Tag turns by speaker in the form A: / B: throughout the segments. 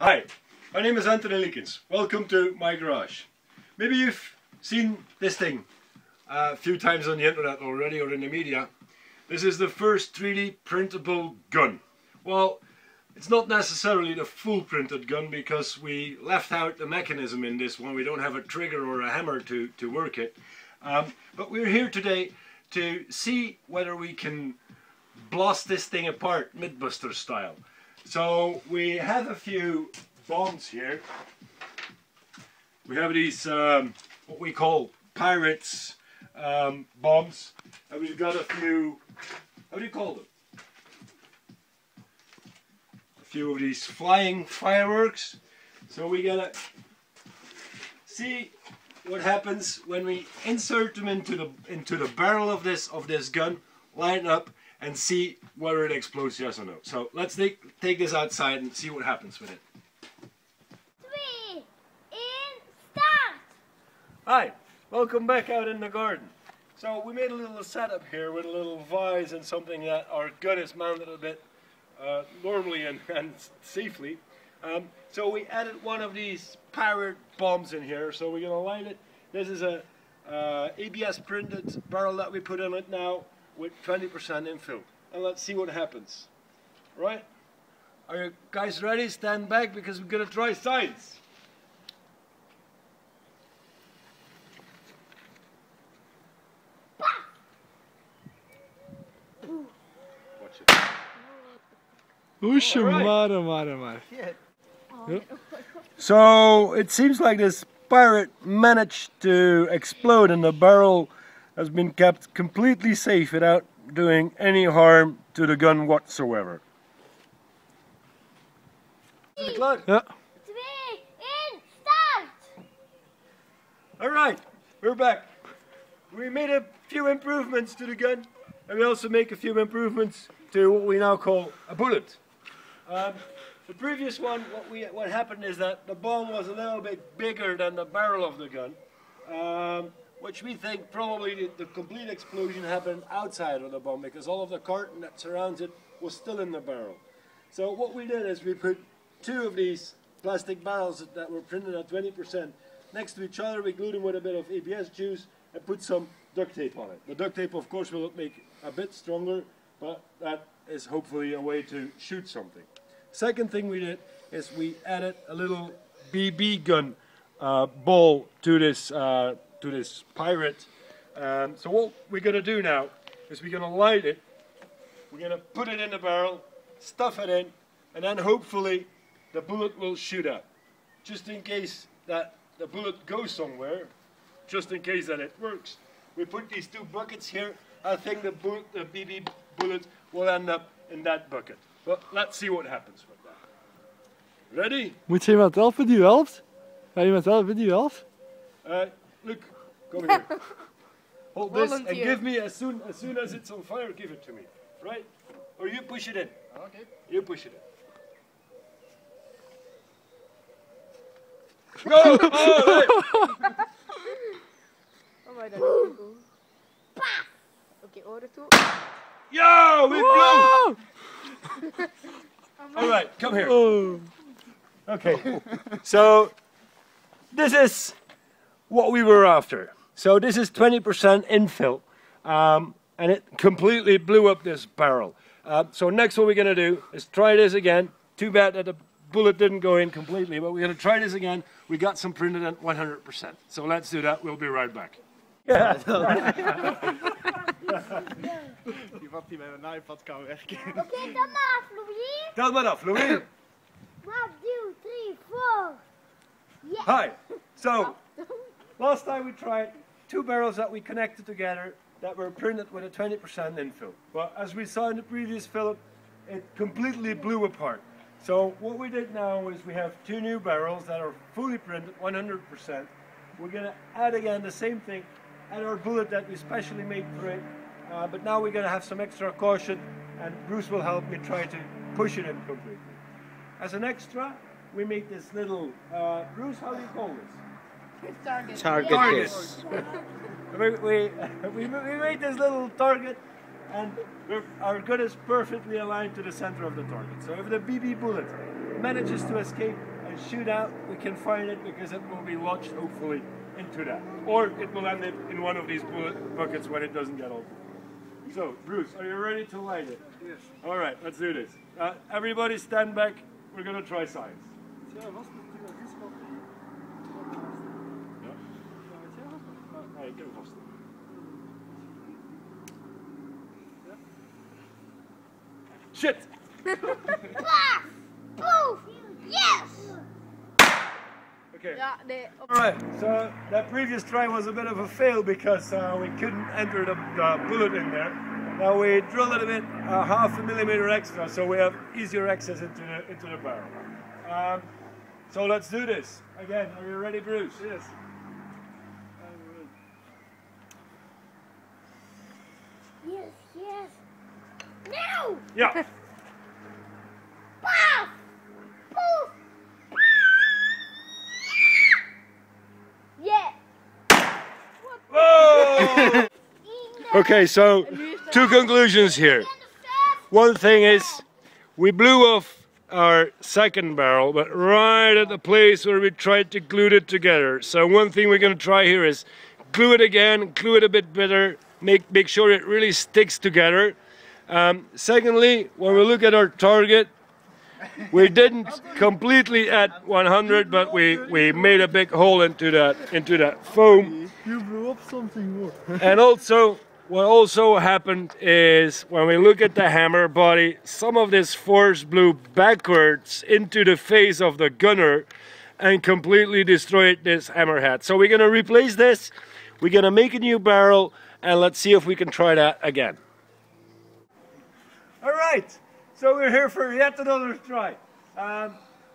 A: Hi, my name is Anthony Likens. Welcome to my garage. Maybe you've seen this thing a few times on the internet already or in the media. This is the first 3D printable gun. Well, it's not necessarily the full printed gun because we left out the mechanism in this one. We don't have a trigger or a hammer to work it. But we're here today to see whether we can blast this thing apart mythbusters style. So we have a few bombs here. We have these what we call pirates bombs, and we've got a few, how do you call them? A few of these flying fireworks. So we're gonna see what happens when we insert them into the barrel of this gun, line up, and see whether it explodes, yes or no. So let's take this outside and see what happens with it.
B: 3, in, start!
A: Hi, welcome back out in the garden. So we made a little setup here with a little vise and something that our gun is mounted a bit normally and safely. So we added one of these pirate bombs in here, so we're going to light it. This is a ABS printed barrel that we put in it now with 20% infill. And let's see what happens. Right? Are you guys ready? Stand back because we're going to try science. Watch it. So it seems like this pirate managed to explode and the barrel has been kept completely safe without doing any harm to the gun whatsoever.
B: Yeah.
A: 3,
B: in, start!
A: Alright, we're back. We made a few improvements to the gun, and we also make a few improvements to what we now call a bullet. The previous one, what happened is that the bomb was a little bit bigger than the barrel of the gun, which we think probably the complete explosion happened outside of the bomb because all of the carton that surrounds it was still in the barrel. So what we did is we put 2 of these plastic barrels that were printed at 20% next to each other. We glued them with a bit of ABS juice and put some duct tape on it. The duct tape, of course, will make it a bit stronger, but that is hopefully a way to shoot something. Second thing we did is we added a little BB gun ball to this pirate. So what we're going to do now is we're going to light it, we're going to put it in the barrel, stuff it in, and then hopefully the bullet will shoot out. Just in case that the bullet goes somewhere, just in case that it works, we put these 2 buckets here. I think the BB bullet will end up in that bucket. But let's see what happens with that. Ready?
C: Moet je iemand helpen die u helpt? Ga je iemand helpen die u helpt?
A: Look, come here. Hold this and
D: Volunteer.
A: give me as soon as it's on fire, give it to me. Right? Or you push it in.
D: Okay.
A: You push it in. Go! Oh, right.
D: Oh my god. Okay, order 2.
A: Yo, we blew! Alright, come here.
C: Oh.
A: Okay, so this is what we were after. So this is 20% infill, and it completely blew up this barrel. So next what we're going to do is try this again. Too bad that the bullet didn't go in completely, but we're going to try this again. We got some printed at 100%. So let's do that. We'll be right back. Yeah.
C: Die wat die met een iPad kan werken.
B: Oké, dan maar af, Louis.
A: Tel maar af, Louis.
B: 1, 2, 3, 4. Yeah.
A: Hi. So, last time we tried 2 barrels that we connected together that were printed with a 20% infill. But as we saw in the previous film, it completely blew apart. So what we did now is we have 2 new barrels that are fully printed 100%. We're going to add again the same thing, add our bullet that we specially made for it. But now we're going to have some extra caution, and Bruce will help me try to push it in completely. As an extra, we make this little, Bruce, how do you call this?
D: Target.
A: We made this little target, and our gun is perfectly aligned to the center of the target. So if the BB bullet manages to escape and shoot out, we can find it because it will be lodged hopefully into that. Or it will end up in one of these bullet buckets when it doesn't get open. So, Bruce, are you ready to light it?
C: Yes.
A: Alright, let's do this. Everybody stand back, we're gonna try science.
C: Tja, was het natuurlijk iets wat...
A: Ja?
C: Ja, weet je wel?
A: Nee, ik heb hem vast.
C: Ja.
A: Shit!
B: Paf! Poof! Yes!
A: Okay.
D: Ja, nee.
A: Alright, so that previous try was a bit of a fail because we couldn't enter the bullet in there. Now we drilled it a bit, half a millimeter extra, so we have easier access into the barrel. So let's do this. Again, are you ready, Bruce?
C: Yes.
B: Yes, yes. Now!
A: Yeah.
B: Paf! Poof! Yeah!
A: Whoa! Okay, so two conclusions here. One thing is, we blew off our second barrel, but right at the place where we tried to glue it together. So one thing we're going to try here is glue it again, glue it a bit better, make sure it really sticks together. Secondly, when we look at our target, we didn't completely at 100, but we made a big hole into that foam.
C: You blew up something more.
A: And also, what also happened is when we look at the hammer body, some of this force blew backwards into the face of the gunner and completely destroyed this hammerhead. So we're going to replace this, we're going to make a new barrel, and let's see if we can try that again. Alright, so we're here for yet another try.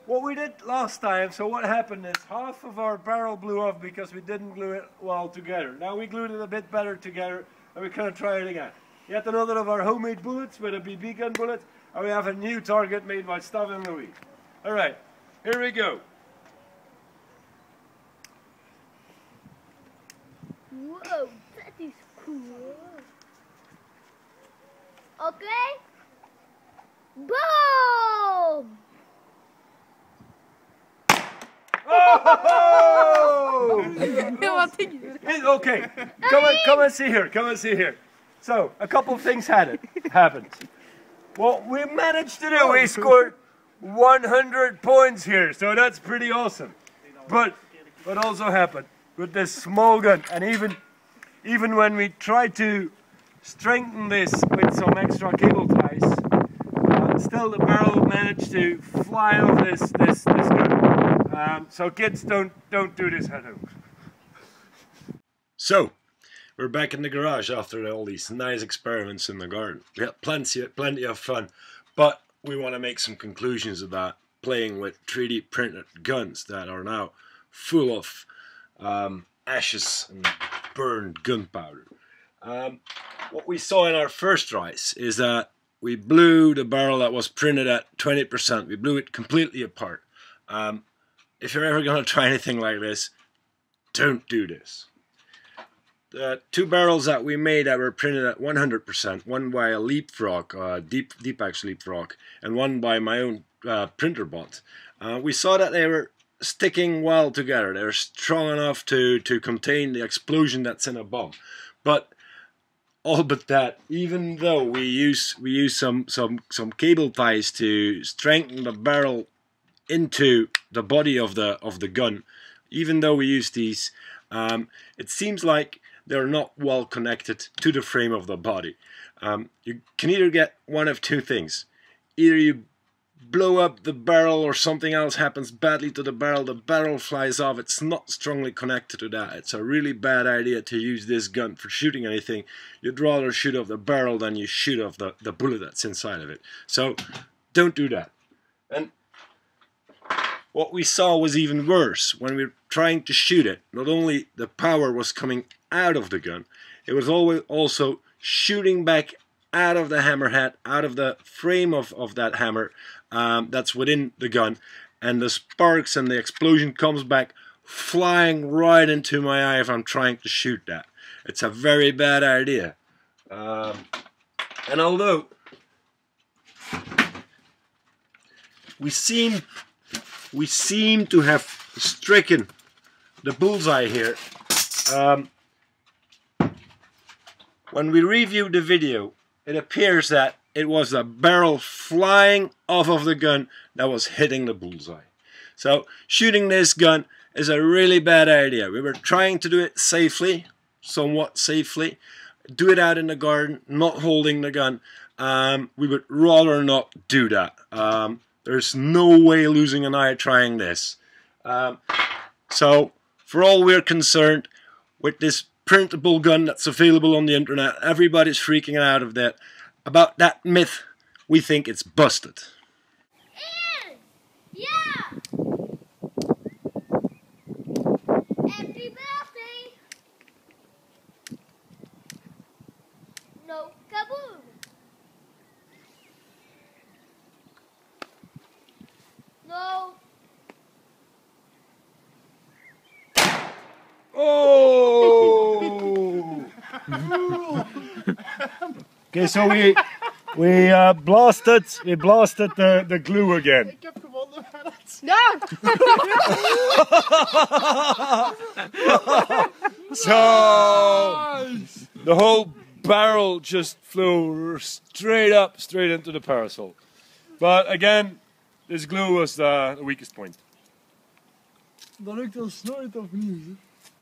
A: What we did last time, so what happened is half of our barrel blew off because we didn't glue it well together. Now we glued it a bit better together, and we're going to try it again. Yet another of our homemade bullets with a BB gun bullet, and we have a new target made by Staf and Louis. Alright, here we go.
B: Whoa, that is cool. Okay. Boom!
A: Oh!
D: Wat denk je?
A: Okay, come and see here, come and see here. So, a couple of things happened. What we managed to do, we scored 100 points here, so that's pretty awesome. But what also happened with this small gun, and even when we tried to strengthen this with some extra cable ties, still the barrel managed to fly off this gun. So kids, don't do this at home. So, we're back in the garage after all these nice experiments in the garden. We had plenty of fun, but we want to make some conclusions about playing with 3D printed guns that are now full of ashes and burned gunpowder. What we saw in our first tries is that we blew the barrel that was printed at 20%. We blew it completely apart. If you're ever going to try anything like this, don't do this. The two barrels that we made that were printed at 100%, one by a Leapfrog, Deeeepak's Leapfrog, and one by my own printer bot, we saw that they were sticking well together. They were strong enough to contain the explosion that's in a bomb. But all but that, even though we use some cable ties to strengthen the barrel into the body of the gun, even though we use these, it seems like they're not well connected to the frame of the body. You can either get one of two things. Either you blow up the barrel or something else happens badly to the barrel flies off, it's not strongly connected to that. It's a really bad idea to use this gun for shooting anything. You'd rather shoot off the barrel than you shoot off the bullet that's inside of it. So don't do that. And what we saw was even worse. When we were trying to shoot it, not only the power was coming out of the gun, it was also shooting back out of the hammerhead, out of the frame of that hammer that's within the gun, and the sparks and the explosion comes back flying right into my eye if I'm trying to shoot that. It's a very bad idea. And although we seem to have stricken the bullseye here. When we reviewed the video, it appears that it was a barrel flying off of the gun that was hitting the bullseye. So shooting this gun is a really bad idea. We were trying to do it safely, somewhat safely, do it out in the garden, not holding the gun. We would rather not do that. There's no way losing an eye trying this. So for all we're concerned, with this printable gun that's available on the internet, everybody's freaking out of that. About that myth, we think it's busted.
B: And, yeah! Happy birthday! No kaboom! No.
A: Oh! Okay, so we blasted the glue again.
D: No!
A: So the whole barrel just flew straight into the parasol. But again, this glue was the weakest point.
C: Dat lukt al snel opnieuw.